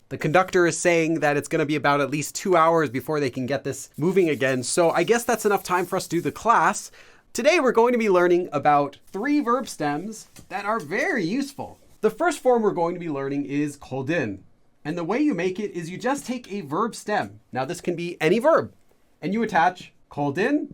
The conductor is saying that it's going to be about at least 2 hours before they can get this moving again. So I guess that's enough time for us to do the class. Today, we're going to be learning about 3 verb stems that are very useful. The first form we're going to be learning is Codin. And the way you make it is you just take a verb stem. Now, this can be any verb. And you attach Codin,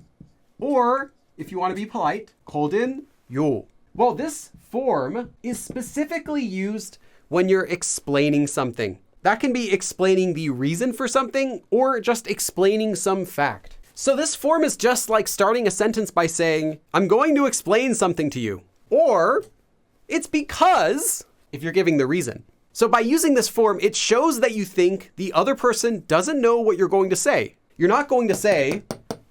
or if you want to be polite, Codin yo. Well, this form is specifically used when you're explaining something. That can be explaining the reason for something or just explaining some fact. So this form is just like starting a sentence by saying, I'm going to explain something to you. Or it's because, if you're giving the reason. So by using this form, it shows that you think the other person doesn't know what you're going to say. You're not going to say,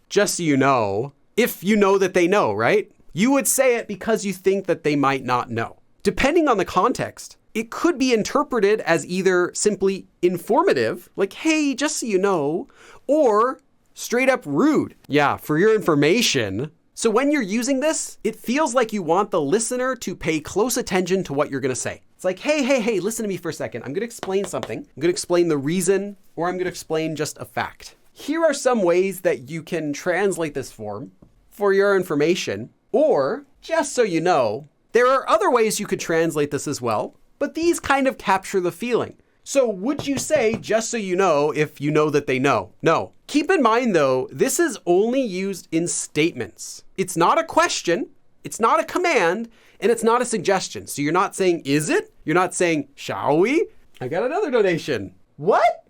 just so you know, if you know that they know, right? You would say it because you think that they might not know. Depending on the context, it could be interpreted as either simply informative, like, hey, just so you know, or straight up rude. Yeah, for your information. So when you're using this, it feels like you want the listener to pay close attention to what you're going to say. It's like, hey, listen to me for a second. I'm going to explain something. I'm going to explain the reason, or I'm going to explain just a fact. Here are some ways that you can translate this form for your information, or just so you know. There are other ways you could translate this as well, but these kind of capture the feeling. So would you say, just so you know, if you know that they know? No. Keep in mind though, this is only used in statements. It's not a question, it's not a command, and it's not a suggestion. So you're not saying, is it? You're not saying, shall we? I got another donation. What?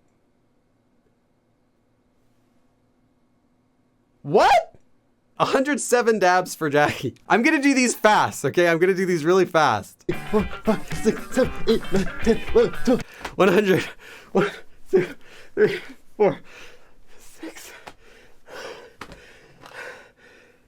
What? 107 dabs for Jackie. I'm going to do these fast, okay? I'm going to do these really fast. 4, 5, 6, 7, 8, 9, 10, 11, 12, 100. 1, 2, 3, 4, 6.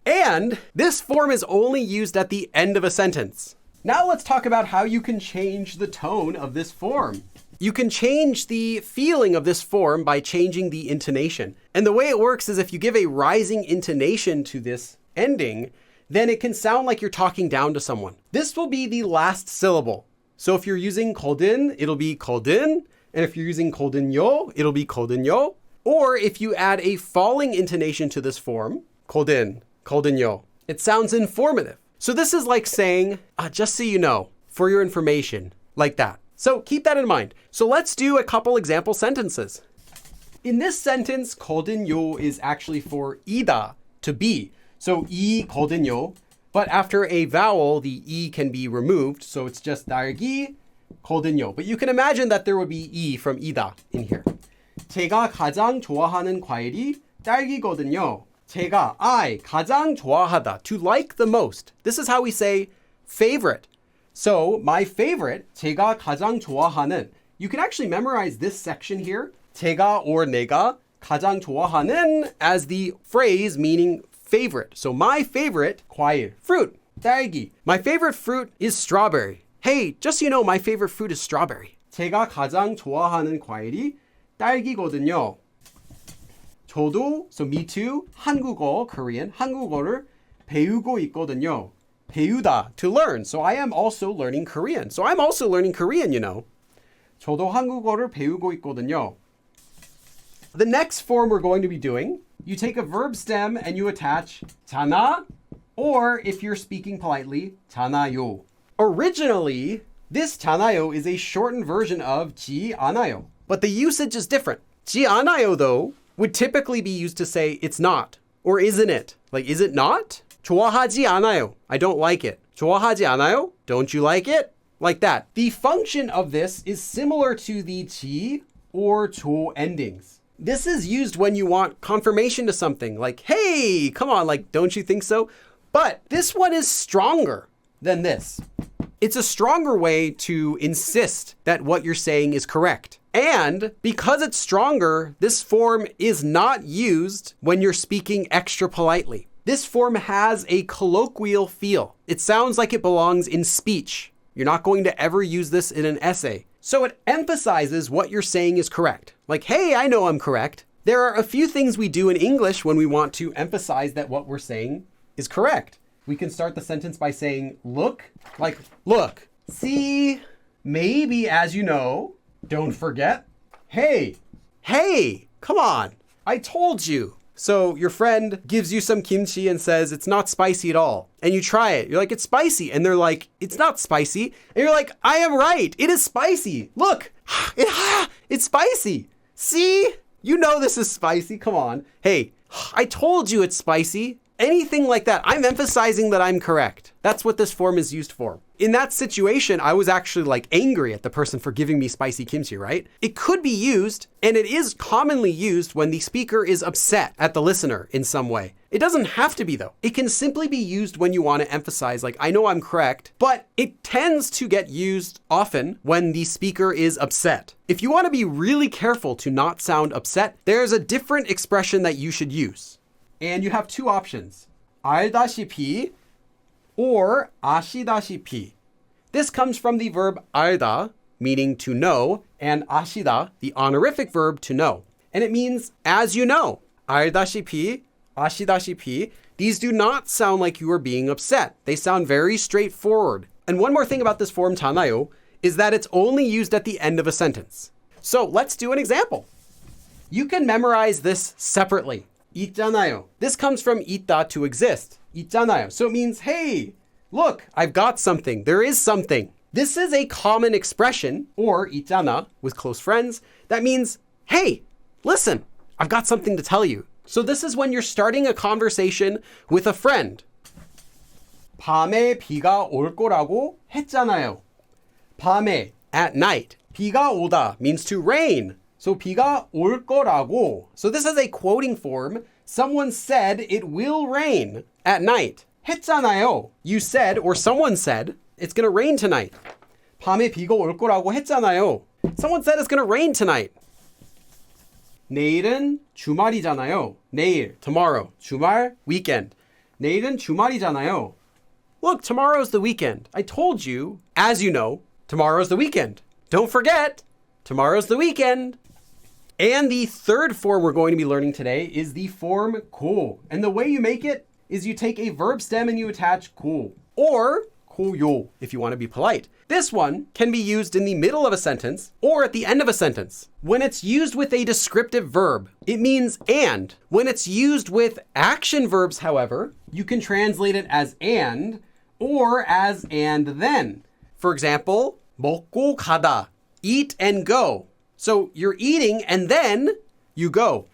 And this form is only used at the end of a sentence. Now let's talk about how you can change the tone of this form. You can change the feeling of this form by changing the intonation. And the way it works is if you give a rising intonation to this ending, then it can sound like you're talking down to someone. This will be the last syllable. So if you're using Codin, it'll be Codin. And if you're using Codinyo, it'll be Codinyo. Or if you add a falling intonation to this form, Codin, Codinyo, it sounds informative. So this is like saying, just so you know, for your information, like that. So keep that in mind. So let's do a couple example sentences. In this sentence, Codinyo is actually for ida, to be. So 이 Codinyo, but after a vowel, the e can be removed. So it's just 딸기 Codinyo. But you can imagine that there would be e from ida in here. 제가 가장 좋아하는 과일이 딸기거든요. I 가장 좋아하다, to like the most. This is how we say favorite. So my favorite, 제가 가장 좋아하는. You can actually memorize this section here, 제가 or 내가 가장 좋아하는, as the phrase meaning favorite. So my favorite, 과일, fruit, 딸기. My favorite fruit is strawberry. Hey, just so you know, my favorite fruit is strawberry. 제가 가장 좋아하는 과일이 딸기거든요. 저도, so me too, 한국어, Korean, 한국어를 배우고 있거든요. 배우다, to learn. So I am also learning Korean. So I'm also learning Korean, you know. 저도 한국어를 배우고 있거든요. The next form we're going to be doing, you take a verb stem and you attach 잖아, or if you're speaking politely, 잖아요. Originally, this 잖아요 is a shortened version of 지 않아요, but the usage is different. 지 않아요, though, would typically be used to say it's not, or isn't it? Like, is it not? 좋아하지 않아요. I don't like it. 좋아하지 않아요? Don't you like it? Like that. The function of this is similar to the 지 or 조 endings. This is used when you want confirmation to something, like, hey, come on, like, don't you think so? But this one is stronger than this. It's a stronger way to insist that what you're saying is correct. And because it's stronger, this form is not used when you're speaking extra politely. This form has a colloquial feel. It sounds like it belongs in speech. You're not going to ever use this in an essay. So it emphasizes what you're saying is correct. Like, hey, I know I'm correct. There are a few things we do in English when we want to emphasize that what we're saying is correct. We can start the sentence by saying, look, like, look, see, maybe, as you know, don't forget, Hey, come on. I told you. So your friend gives you some kimchi and says it's not spicy at all. And you try it. You're like, it's spicy. And they're like, it's not spicy. And you're like, I am right. It is spicy. Look, it's spicy. See? You know this is spicy. Come on. Hey, I told you it's spicy. Anything like that. I'm emphasizing that I'm correct. That's what this form is used for. In that situation, I was actually like angry at the person for giving me spicy kimchi, right? It could be used, and it is commonly used when the speaker is upset at the listener in some way. It doesn't have to be though. It can simply be used when you want to emphasize like, I know I'm correct, but it tends to get used often when the speaker is upset. If you want to be really careful to not sound upset, there's a different expression that you should use. And you have two options, 알다시피 or 아시다시피. This comes from the verb 알다, meaning to know, and 아시다, the honorific verb to know. And it means as you know. 알다시피, 아시다시피. These do not sound like you are being upset. They sound very straightforward. And one more thing about this form 잖아요 is that it's only used at the end of a sentence. So let's do an example. You can memorize this separately. 있잖아요. This comes from 있다, to exist. 있잖아요. So it means, hey, look, I've got something. There is something. This is a common expression, or 있잖아, with close friends, that means, hey, listen, I've got something to tell you. So this is when you're starting a conversation with a friend. 밤에 비가 올 거라고 했잖아요. 밤에, at night. 비가 오다 means to rain. So 비가 올 거라고. So this is a quoting form. Someone said it will rain at night. 했잖아요. You said, or someone said, it's going to rain tonight. 밤에 비가 올 거라고 했잖아요. Someone said it's going to rain tonight. 내일은 주말이잖아요. 내일, tomorrow. 주말, weekend. 내일은 주말이잖아요. Look, tomorrow's the weekend. I told you, as you know, tomorrow's the weekend. Don't forget, tomorrow's the weekend. And the third form we're going to be learning today is the form 고. And the way you make it is you take a verb stem and you attach 고. Or 고요, if you want to be polite. This one can be used in the middle of a sentence or at the end of a sentence. When it's used with a descriptive verb, it means and. When it's used with action verbs, however, you can translate it as and or as and then. For example, 먹고 가다, eat and go. So you're eating and then you go.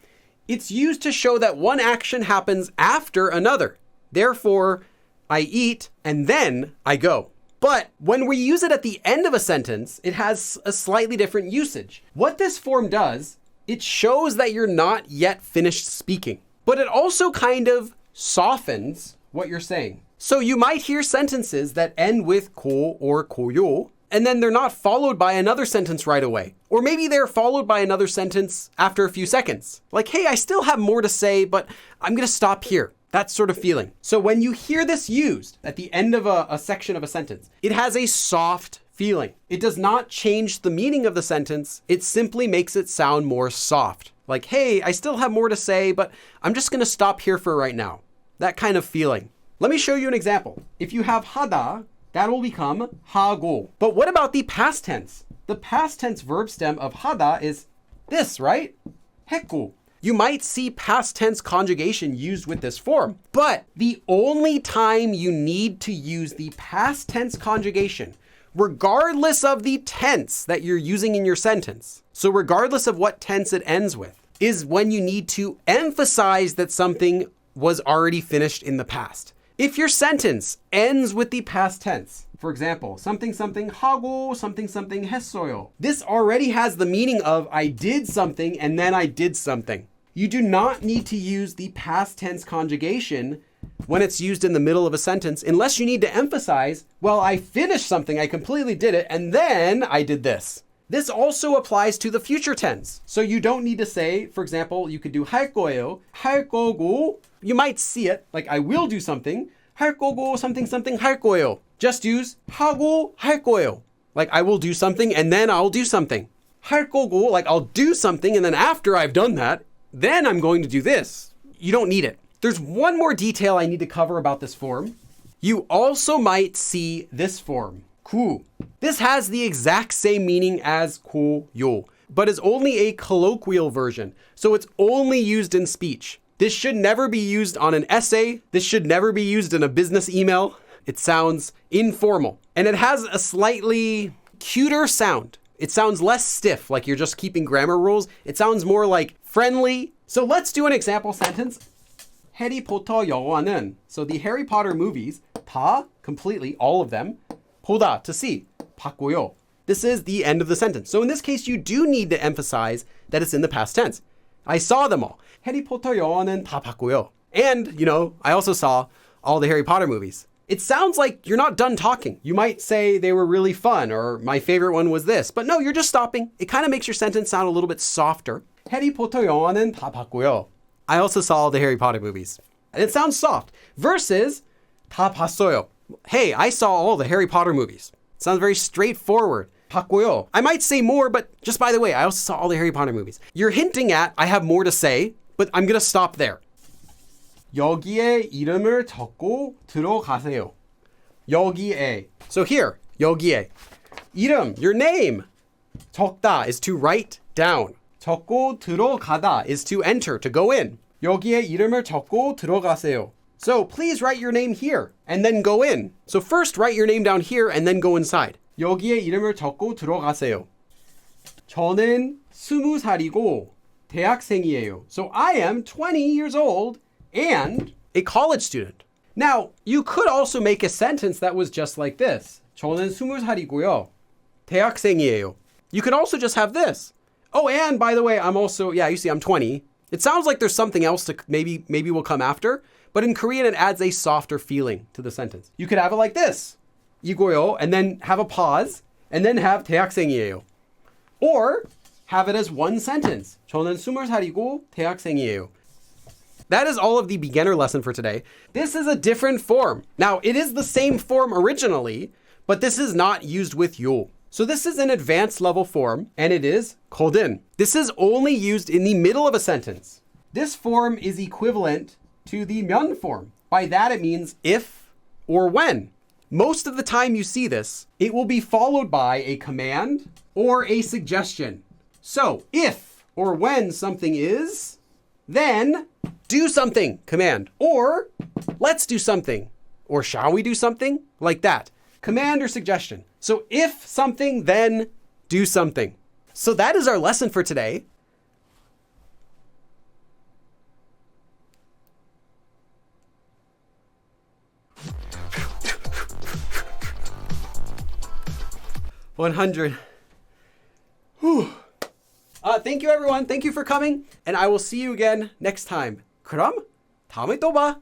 It's used to show that one action happens after another. Therefore, I eat and then I go. But when we use it at the end of a sentence, it has a slightly different usage. What this form does, it shows that you're not yet finished speaking, but it also kind of softens what you're saying. So you might hear sentences that end with 고 or 고요, and then they're not followed by another sentence right away. Or maybe they're followed by another sentence after a few seconds. Like, hey, I still have more to say, but I'm going to stop here. That sort of feeling. So when you hear this used at the end of a section of a sentence, it has a soft feeling. It does not change the meaning of the sentence. It simply makes it sound more soft. Like, hey, I still have more to say, but I'm just going to stop here for right now. That kind of feeling. Let me show you an example. If you have 하다, that will become 하고. But what about the past tense? The past tense verb stem of 하다 is this, right? 했고. You might see past tense conjugation used with this form, but the only time you need to use the past tense conjugation, regardless of the tense that you're using in your sentence, so regardless of what tense it ends with, is when you need to emphasize that something was already finished in the past. If your sentence ends with the past tense, for example, something something 하고 something something 했어요. This already has the meaning of I did something and then I did something. You do not need to use the past tense conjugation when it's used in the middle of a sentence unless you need to emphasize, well, I finished something, I completely did it, and then I did this. This also applies to the future tense. So you don't need to say, for example, you could do 할 거예요, 할 거고. You might see it, like I will do something, 할 거고 something something 할 거예요. Just use 하고 할 거예요. Like I will do something and then I'll do something. 할 거고, like I'll do something and then after I've done that, then I'm going to do this. You don't need it. There's one more detail I need to cover about this form. You also might see this form, 구. This has the exact same meaning as 고요, but is only a colloquial version. So it's only used in speech. This should never be used on an essay. This should never be used in a business email. It sounds informal. And it has a slightly cuter sound. It sounds less stiff, like you're just keeping grammar rules. It sounds more like friendly. So let's do an example sentence. 해리포터 영화는. So the Harry Potter movies, 다, completely, all of them, 보다, to see, 봤고요. This is the end of the sentence. So in this case, you do need to emphasize that it's in the past tense. I saw them all. 해리포터 영화는 다 봤고요. And, I also saw all the Harry Potter movies. It sounds like you're not done talking. You might say they were really fun, or my favorite one was this. But no, you're just stopping. It kind of makes your sentence sound a little bit softer. 해리포터 영화는 다 봤고요. I also saw all the Harry Potter movies. And it sounds soft. Versus 다 봤어요. Hey, I saw all the Harry Potter movies. It sounds very straightforward. 봤고요. I might say more, but just by the way, I also saw all the Harry Potter movies. You're hinting at I have more to say, but I'm going to stop there. 여기에 이름을 적고 들어가세요. 여기에. So here, 여기에. 이름, your name. 적다 is to write down. 적고 들어가다 is to enter, to go in. 여기에 이름을 적고 들어가세요. So please write your name here and then go in. So first write your name down here and then go inside. 여기에 이름을 적고 들어가세요. 저는 20살이고 대학생이에요. So I am 20 years old and a college student. Now, you could also make a sentence that was just like this. 저는 20살이고요. 대학생이에요. You could also just have this. Oh, and by the way, I'm also, you see, I'm 20. It sounds like there's something else to maybe will come after, but in Korean, it adds a softer feeling to the sentence. You could have it like this. 이고요, and then have a pause, and then have 대학생이에요. Or have it as one sentence. 저는 20살이고 대학생이에요. That is all of the beginner lesson for today. This is a different form. Now, it is the same form originally, but this is not used with 요. So this is an advanced level form, and it is Codin. This is only used in the middle of a sentence. This form is equivalent to the 면 form. By that, it means if or when. Most of the time you see this, it will be followed by a command or a suggestion. So if or when something is, then do something, command, or let's do something, or shall we do something, like that. Command or suggestion. So if something, then do something. So that is our lesson for today. $100. Whew. Thank you, everyone. Thank you for coming, and I will see you again next time. 그럼 다음에 또 봐.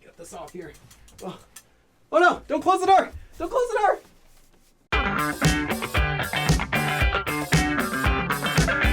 Get this off here. Oh no! Don't close the door! Don't close the door!